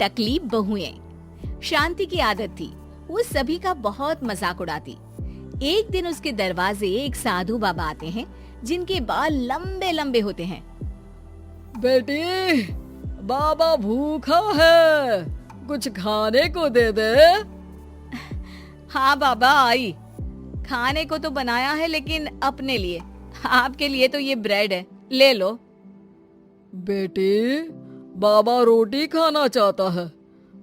टकली बहुएं। शांति की आदत थी, वो सभी का बहुत मजाक उड़ाती। एक दिन उसके दरवाजे एक साधु बाबा आते हैं जिनके बाल लंबे लंबे होते हैं। बेटी, बाबा भूखा है, कुछ खाने को दे दे। हाँ बाबा आई, खाने को तो बनाया है लेकिन अपने लिए, आपके लिए तो ये ब्रेड है, ले लो। बेटी, बाबा रोटी खाना चाहता है।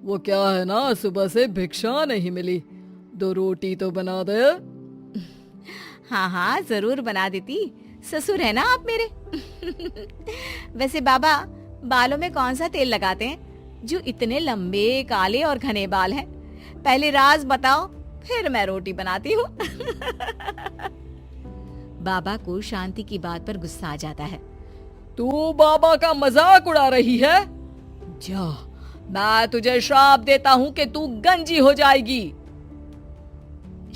वो क्या है ना, सुबह से भिक्षा नहीं मिली, 2 रोटी तो बना दे। हाँ हाँ जरूर बना देती, ससुर है ना आप मेरे। वैसे बाबा, बालों में कौन सा तेल लगाते हैं जो इतने लंबे काले और घने बाल हैं? पहले राज बताओ, फिर मैं रोटी बनाती हूँ। बाबा को शांति की बात पर गुस्सा आ जाता है। तू बाबा का मजाक उड़ा रही है? जा, मैं तुझे श्राप देता हूँ कि तू गंजी हो जाएगी।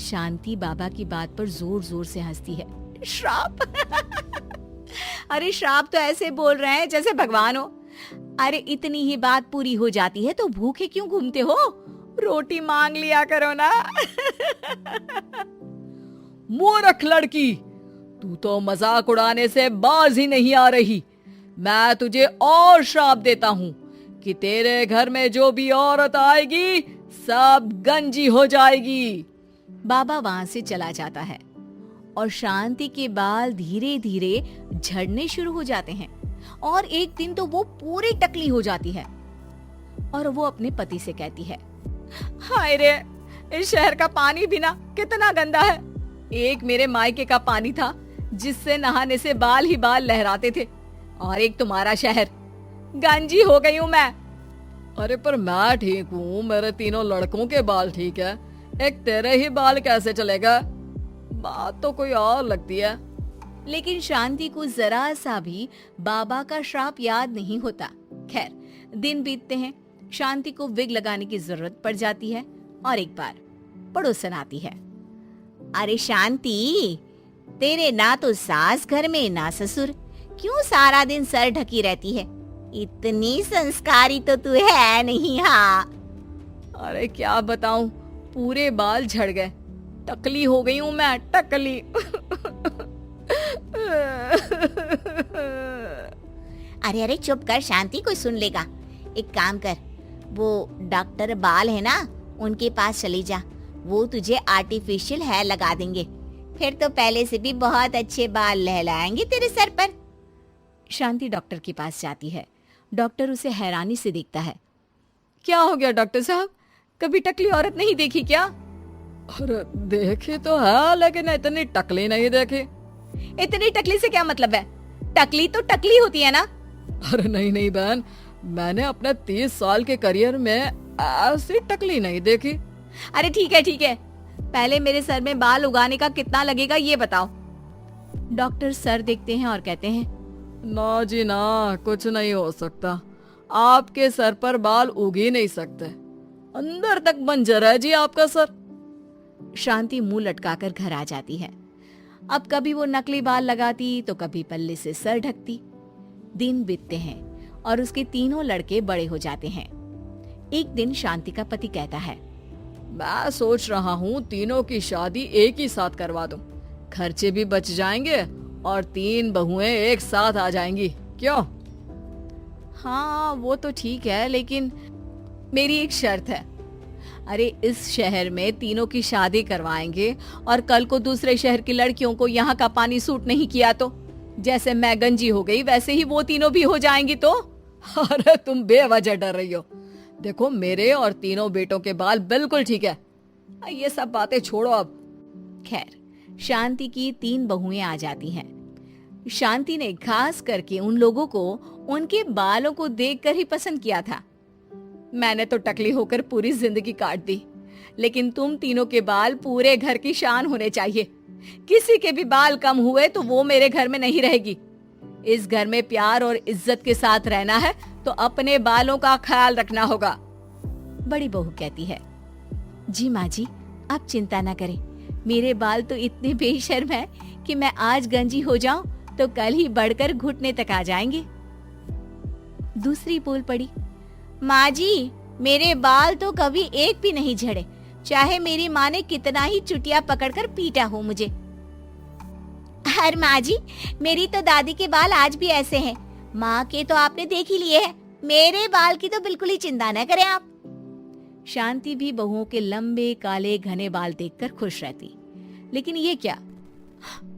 शांति बाबा की बात पर जोर जोर से हंसती है। श्राप? अरे श्राप तो ऐसे बोल रहे हैं जैसे भगवान हो। अरे इतनी ही बात पूरी हो जाती है तो भूखे क्यों घूमते हो? रोटी मांग लिया करो ना। मूर्ख लड़की, तू तो मजाक उड़ाने से बाज ही नहीं आ रही। मैं तुझे और श्राप देता हूँ कि तेरे घर में जो भी औरत आएगी सब गंजी हो जाएगी। बाबा वहां से चला जाता है और शांति के बाल धीरे धीरे झड़ने शुरू हो जाते हैं और एक दिन तो वो पूरी टकली हो जाती है और वो अपने पति से कहती है, हाय रे, इस शहर का पानी भी ना कितना गंदा है। एक मेरे मायके का पानी था जिससे नहाने से बाल ही बाल लहराते थे, और एक तुम्हारा शहर। गंजी हो गई हूँ मैं। अरे पर मैं ठीक हूँ, मेरे तीनों लड़कों के बाल ठीक है, एक तेरे ही बाल कैसे चलेगा? बात तो कोई और लगती है। लेकिन शांति को जरा सा भी बाबा का श्राप याद नहीं होता। खैर, दिन बीतते हैं, शांति को विग लगाने की जरूरत पड़ जाती है और एक बार पड़ोसन आती है। अरे शांति, तेरे ना तो सास घर में ना ससुर, क्यों सारा दिन सर ढकी रहती है? इतनी संस्कारी तो तू है नहीं। हाँ, अरे क्या बताऊं, पूरे बाल झड़ गए, टकली हो गई हूँ मैं, टकली। अरे अरे चुप कर शांति, कोई सुन लेगा। एक काम कर, वो डॉक्टर बाल है ना, उनके पास चली जा, वो तुझे आर्टिफिशियल हेयर लगा देंगे, फिर तो पहले से भी बहुत अच्छे बाल लहलाएंगे तेरे सर पर। शांति डॉक्टर के पास जाती है। डॉक्टर उसे हैरानी से देखता है। क्या हो गया डॉक्टर साहब, कभी टकली औरत नहीं देखी क्या? अरे देखी तो है, लेकिन इतनी टकली नहीं देखी। इतनी टकली से क्या मतलब है? टकली तो टकली होती है ना। अरे नहीं नहीं बहन, मैंने अपने 30 साल के करियर में ऐसी टकली नहीं देखी। अरे ठीक है, पहले मेरे सर में बाल उगाने का कितना लगेगा ये बताओ। डॉक्टर सर देखते हैं और कहते हैं, ना जी ना, कुछ नहीं हो सकता, आपके सर पर बाल उग ही नहीं सकते, अंदर तक बंजर है जी आपका सर। शांति मुंह लटकाकर घर आ जाती है। अब कभी वो नकली बाल लगाती तो कभी पल्ले से सर ढकती। दिन बीतते हैं और उसके तीनों लड़के बड़े हो जाते हैं। एक दिन शांति का पति कहता है, मैं सोच रहा हूँ तीनों की शादी एक ही साथ करवा दूं, खर्चे भी बच जाएंगे और 3 बहुएं एक साथ आ जाएंगी, क्यों? हाँ वो तो ठीक है, लेकिन मेरी एक शर्त है। अरे इस शहर में तीनों की शादी करवाएंगे और कल को दूसरे शहर की लड़कियों को यहाँ का पानी सूट नहीं किया तो जैसे मैं गंजी हो गई वैसे ही वो तीनों भी हो जाएंगी तो। अरे तुम बेवजह डर रही हो, देखो मेरे और तीनों बेटों के बाल बिल्कुल ठीक है, ये सब बातें छोड़ो अब। खैर, शांति की 3 बहुएं आ जाती हैं। शांति ने खास करके उन लोगों को उनके बालों को देखकर ही पसंद किया था। मैंने तो टकली होकर पूरी जिंदगी काट दी, लेकिन तुम तीनों के बाल पूरे घर की शान होने चाहिए। किसी के भी बाल कम हुए तो वो मेरे घर में नहीं रहेगी। इस घर में प्यार और इज्जत के साथ रहना है तो अपने बालों का ख्याल रखना होगा। बड़ी बहू कहती है, जी माँ जी, आप चिंता ना करें, मेरे बाल तो इतने बेशर्म हैं कि मैं आज गंजी हो जाऊं तो कल ही बढ़कर घुटने तक आ जाएंगे। दूसरी बोल पड़ी, माँ जी, मेरे बाल तो कभी एक भी नहीं झड़े, चाहे मेरी माँ ने कितना ही चुटिया पकड़कर पीटा हो मुझे। अरे माँ जी, मेरी तो दादी के बाल आज भी ऐसे हैं। माँ के तो आपने देख ही लिए हैं, मेरे बाल की तो बिल्कुल ही चिंता न करें आप। शांति भी बहुओं के लंबे काले घने बाल देखकर खुश रहती, लेकिन ये क्या,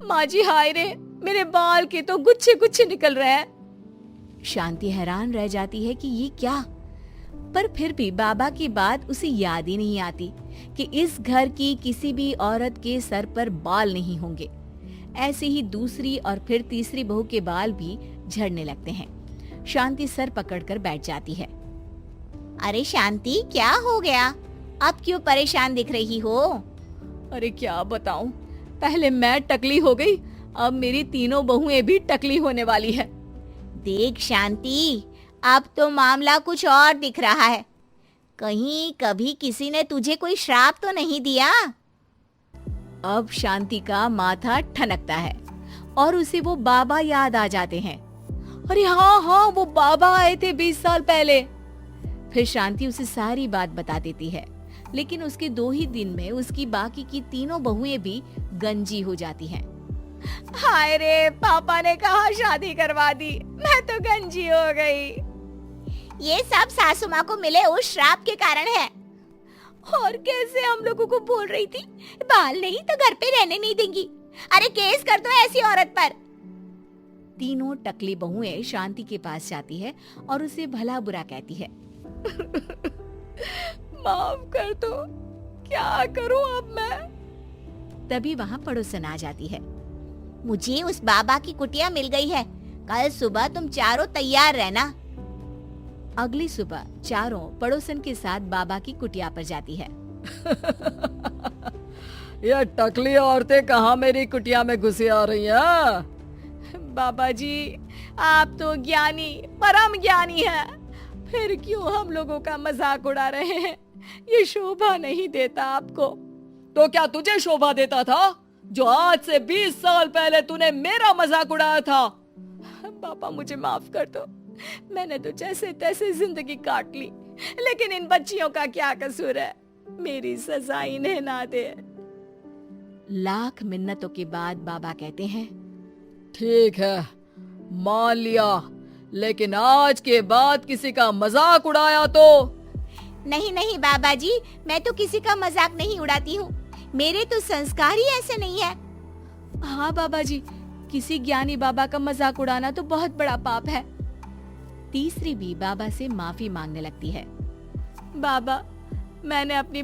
माँ जी हाय रे, मेरे बाल के तो गुच्छे गुच्छे निकल रहे हैं। शांति हैरान रह जाती है कि ये क्या, पर फिर भी बाबा की बात उसे याद ही नहीं आती कि इस घर की किसी भी औरत के सर पर बाल नहीं होंगे। ऐसे ही दूसरी और फिर तीसरी बहू के बाल भी झड़ने लगते हैं। शांति सर पकड़कर बैठ जाती है। अरे शांति, क्या हो गया? अब क्यों परेशान दिख रही हो? अरे क्या बताऊं, पहले मैं टकली हो गई, अब मेरी तीनों बहुएं भी टकली होने वाली है। देख शांति, अब तो मामला कुछ और दिख रहा है। कहीं कभी किसी ने तुझे कोई श्राप तो नहीं दिया? अब शांति का माथा ठनकता है और उसे वो बाबा याद आ जाते हैं। अरे हाँ हाँ, वो बाबा आए थे 20 साल पहले। फिर शांति उसे सारी बात बता देती है, लेकिन उसके 2 ही दिन में उसकी बाकी की तीनों बहुएं भी गंजी हो जाती हैं। हाय रे, पापा ने कहा शादी करवा दी, मैं तो गंजी हो गई। ये सब सासू माँ को मिले उस श्राप के कारण है। और कैसे हम लोगों को बोल रही थी बाल नहीं तो घर पे रहने नहीं देंगी। अरे केस कर दो ऐसी औरत पर। तीनों टकली बहुएं शांति के पास जाती है और उसे भला बुरा कहती है। माफ कर दो, क्या करूं अब मैं? तभी वहाँ पड़ोसन आ जाती है। मुझे उस बाबा की कुटिया मिल गई है, कल सुबह तुम चारों तैयार रहना। अगली सुबह चारों पड़ोसन के साथ बाबा की कुटिया पर जाती है। ये टकली औरतें कहाँ मेरी कुटिया में घुसी आ रही हैं? बाबा जी, आप तो ज्ञानी, परम ज्ञानी हैं, फिर क्यों हम लोगों का मजाक उड़ा रहे हैं? ये शोभा नहीं देता आपको। तो क्या तुझे शोभा देता था जो आज से 20 साल पहले तूने मेरा मजाक उड़ाया था? पापा मुझे माफ कर दो, मैंने तो जैसे तैसे जिंदगी काट ली, लेकिन इन बच्चियों का क्या कसूर है? मेरी सजा इन्हें ना दे। लाख मिन्नतों के बाद बाबा कहते हैं, ठीक है, मान लिया, लेकिन आज के बाद किसी का मजाक उड़ाया तो? नहीं नहीं बाबा जी, मैं तो किसी का मजाक नहीं उड़ाती हूँ, मेरे तो संस्कार ही ऐसे नहीं है। हाँ बाबा जी, किसी ज्ञानी बाबा का मजाक उड़ाना तो बहुत बड़ा पाप है। तीसरी भी बाबा से माफी मांगने लगती है। बाबा, मैंने अपनी